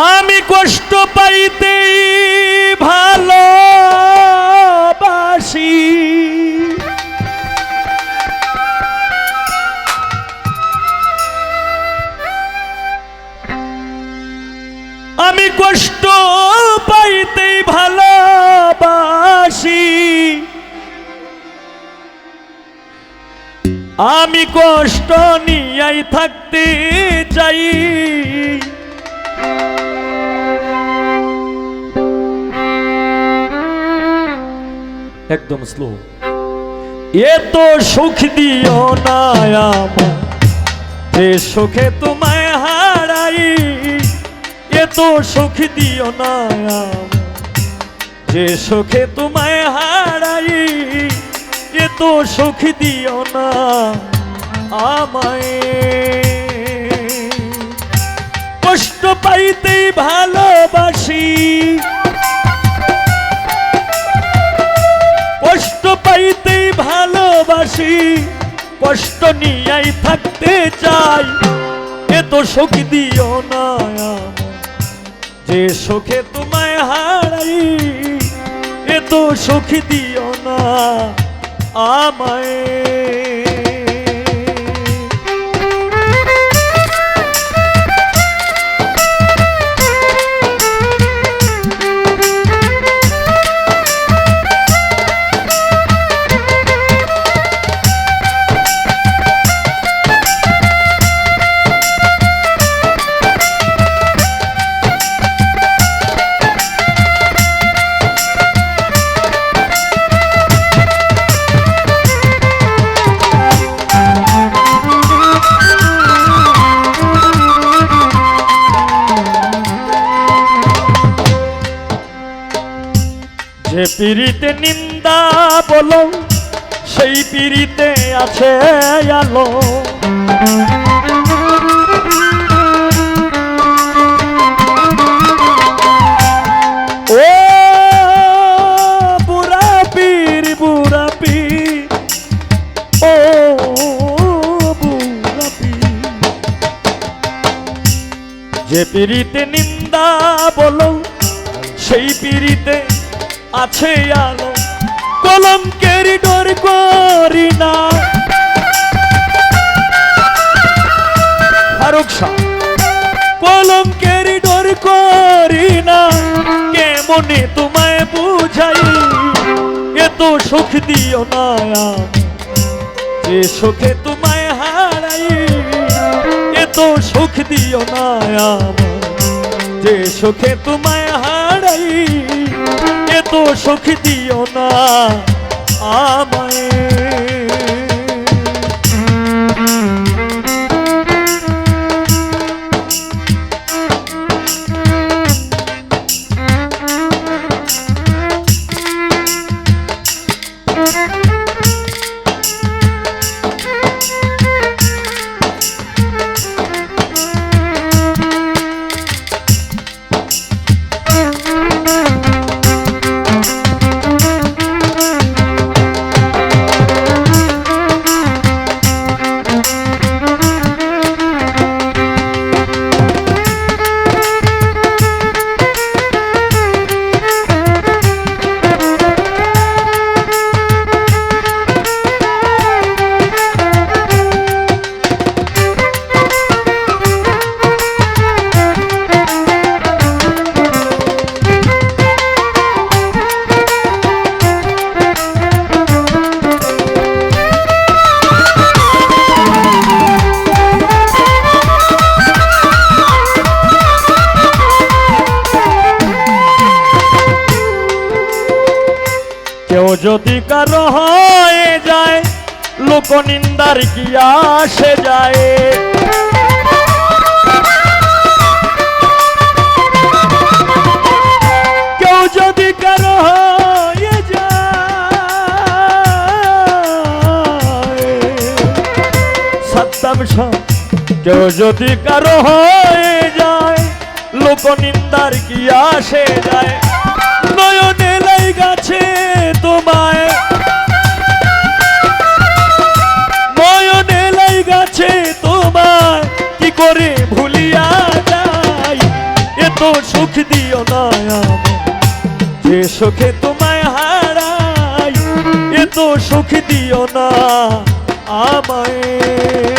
আমি কষ্ট পাইতেই ভালোবাসি, আমি কষ্ট পাইতেই ভালোবাসি, আমি কষ্ট নিয়েই থাকতে চাই। একদম স্লো। এত সুখ দিও না আমার, যে সুখে তোমায় হারাই। এত সুখ দিও না আমার, যে সুখে তোমায় হারাই। এত সুখ দিও না আমায়, কষ্ট পাইতেই ভালোবাসি, কষ্ট পাইতেই ভালোবাসি, কষ্ট নিয়েই থাকতে চাই। এত সুখ দিও না আমায়, যে সুখে তোমায় হারাই। এত সুখ দিও না আমায়। যে পীড়িতে নিন্দা বলো, সেই পীড়িতে আছে আলো। ও বুড়া পীর, বুড়া পীর, ও বুড়া পীর। যে পীড়িতে নিন্দা বলো, সেই পীড়িতে আছে আলো। কলঙ্কের ডর করি না, ফারুক শাহ। কলঙ্কের ডর করি না, কেমনে তোমায় বুঝাই। এত সুখ দিও না আমায়, যে সুখে তোমায় হারাই। এত সুখ দিও না আমায়, যে সুখে তোমায় হারাই। এত সুখ দিও না আমায়। কেউ যদি কারো হয়ে যায়, লোকনিন্দার কি আসে যায়। কেউ যদি কারো হয়ে যায়, সাদ্দাম শাহ। কেউ যদি কারো হয়ে যায়, লোকনিন্দার কি আসে যায়। নয়নে লাই গাছে তোমায়, নয়নে লাই গাছে তোমায়, কি করে ভুলিয়া যাই। এত দিও না আমায়, যে সুখে তোমায় হারাই এত সুখ দিও না আমায়।